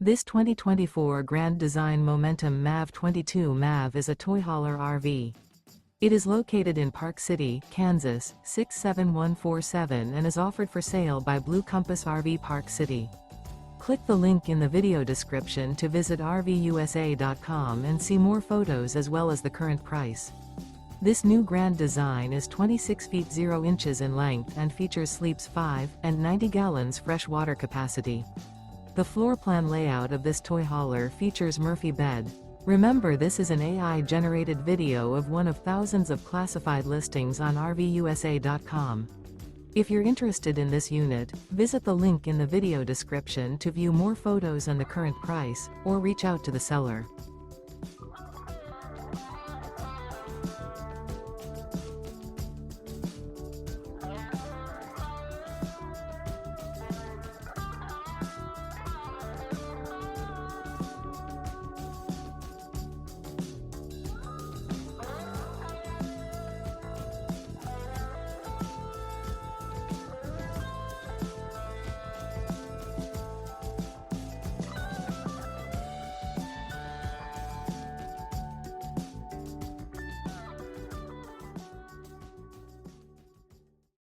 This 2024 Grand Design Momentum MAV 22 MAV is a toy hauler RV. It is located in Park City, Kansas, 67147 and is offered for sale by Blue Compass RV Park City. Click the link in the video description to visit RVUSA.com and see more photos as well as the current price. This new Grand Design is 26 feet 0 inches in length and features sleeps 5 and 90 gallons fresh water capacity. The floor plan layout of this toy hauler features Murphy bed. Remember, this is an AI-generated video of one of thousands of classified listings on RVUSA.com. If you're interested in this unit, visit the link in the video description to view more photos and the current price, or reach out to the seller.